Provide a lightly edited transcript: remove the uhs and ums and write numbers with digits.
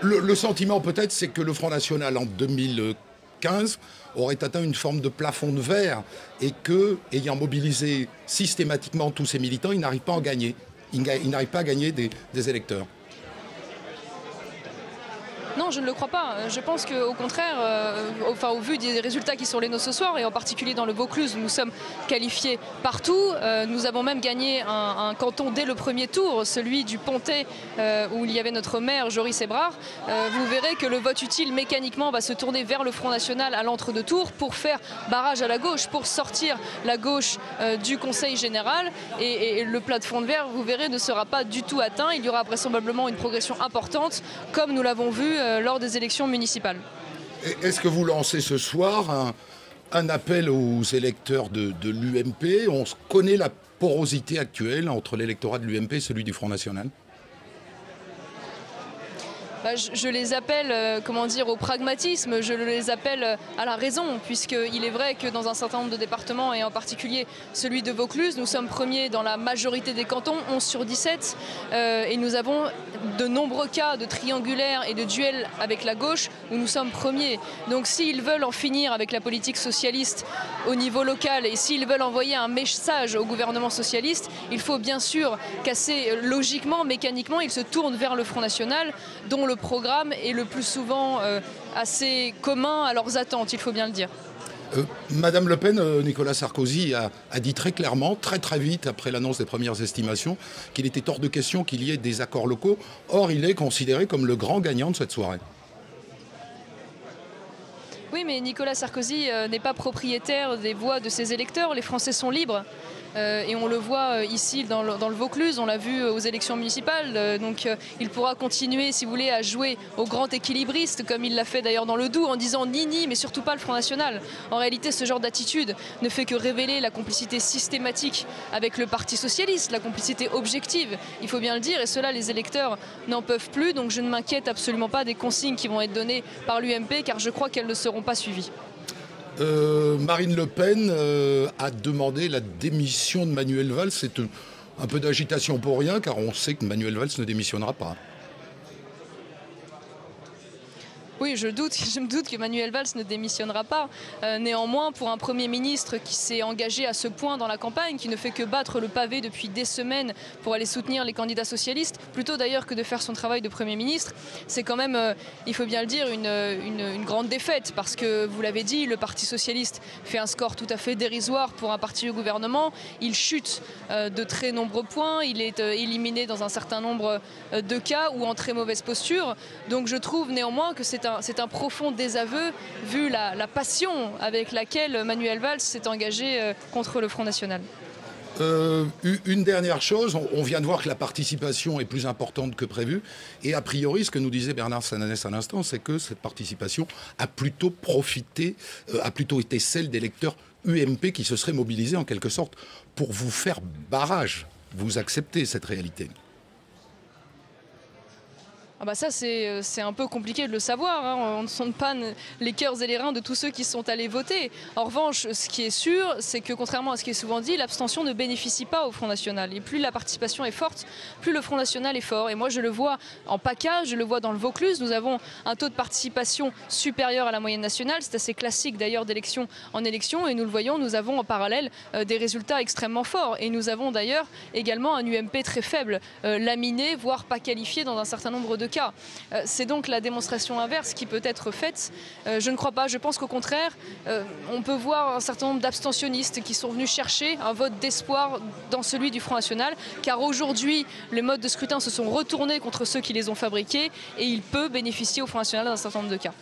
Le sentiment peut-être, c'est que le Front National en 2015 aurait atteint une forme de plafond de verre et que, ayant mobilisé systématiquement tous ses militants, il n'arrive pas à en gagner. Il n'arrive pas à gagner des électeurs. Non, je ne le crois pas. Je pense qu'au contraire, au vu des résultats qui sont les nôtres ce soir, et en particulier dans le Vaucluse, nous sommes qualifiés partout. Nous avons même gagné un canton dès le premier tour, celui du Pontet, où il y avait notre maire, Joris Ebrard. Vous verrez que le vote utile, mécaniquement, va se tourner vers le Front National à l'entre-deux tours pour faire barrage à la gauche, pour sortir la gauche du Conseil général. Et le plafond de verre, vous verrez, ne sera pas du tout atteint. Il y aura vraisemblablement une progression importante, comme nous l'avons vu lors des élections municipales. Est-ce que vous lancez ce soir un appel aux électeurs de l'UMP? On connaît la porosité actuelle entre l'électorat de l'UMP et celui du Front National. Je les appelle, au pragmatisme, je les appelle à la raison, puisqu'il est vrai que dans un certain nombre de départements, et en particulier celui de Vaucluse, nous sommes premiers dans la majorité des cantons, 11 sur 17, et nous avons de nombreux cas de triangulaires et de duels avec la gauche où nous sommes premiers. Donc s'ils veulent en finir avec la politique socialiste au niveau local et s'ils veulent envoyer un message au gouvernement socialiste, il faut bien sûr qu'assez logiquement, mécaniquement, ils se tournent vers le Front National, dont le programme est le plus souvent assez commun à leurs attentes, il faut bien le dire. Madame Le Pen, Nicolas Sarkozy a dit très clairement, très vite après l'annonce des premières estimations, qu'il était hors de question qu'il y ait des accords locaux. Or, il est considéré comme le grand gagnant de cette soirée. Oui, mais Nicolas Sarkozy n'est pas propriétaire des voix de ses électeurs. Les Français sont libres. Et on le voit ici dans le Vaucluse, on l'a vu aux élections municipales, donc il pourra continuer, si vous voulez, à jouer au grand équilibriste, comme il l'a fait d'ailleurs dans le Doubs, en disant ni, mais surtout pas le Front National. En réalité, ce genre d'attitude ne fait que révéler la complicité systématique avec le Parti Socialiste, la complicité objective, il faut bien le dire, et cela, les électeurs n'en peuvent plus, donc je ne m'inquiète absolument pas des consignes qui vont être données par l'UMP, car je crois qu'elles ne seront pas suivies. Marine Le Pen a demandé la démission de Manuel Valls. C'est un peu d'agitation pour rien, car on sait que Manuel Valls ne démissionnera pas. Oui, je me doute que Manuel Valls ne démissionnera pas. Néanmoins, pour un Premier ministre qui s'est engagé à ce point dans la campagne, qui ne fait que battre le pavé depuis des semaines pour aller soutenir les candidats socialistes, plutôt d'ailleurs que de faire son travail de Premier ministre, c'est quand même, il faut bien le dire, une grande défaite. Parce que, vous l'avez dit, le Parti socialiste fait un score tout à fait dérisoire pour un parti au gouvernement. Il chute de très nombreux points, il est éliminé dans un certain nombre de cas ou en très mauvaise posture. Donc je trouve néanmoins que c'est un profond désaveu vu la passion avec laquelle Manuel Valls s'est engagé contre le Front National. Une dernière chose, on vient de voir que la participation est plus importante que prévu et a priori ce que nous disait Bernard Sananès à l'instant, c'est que cette participation a plutôt été celle d'électeurs UMP qui se seraient mobilisés en quelque sorte pour vous faire barrage. Vous acceptez cette réalité? Ah bah ça c'est un peu compliqué de le savoir, hein. On ne sonde pas les cœurs et les reins de tous ceux qui sont allés voter. En revanche, ce qui est sûr, c'est que contrairement à ce qui est souvent dit, l'abstention ne bénéficie pas au Front National. Et plus la participation est forte, plus le Front National est fort. Et moi je le vois en PACA, je le vois dans le Vaucluse, nous avons un taux de participation supérieur à la moyenne nationale. C'est assez classique d'ailleurs d'élection en élection. Et nous le voyons, nous avons en parallèle des résultats extrêmement forts. Et nous avons d'ailleurs également un UMP très faible, laminé, voire pas qualifié dans un certain nombre de cas. C'est donc la démonstration inverse qui peut être faite. Je ne crois pas, je pense qu'au contraire, on peut voir un certain nombre d'abstentionnistes qui sont venus chercher un vote d'espoir dans celui du Front National, car aujourd'hui, les modes de scrutin se sont retournés contre ceux qui les ont fabriqués et il peut bénéficier au Front National dans un certain nombre de cas.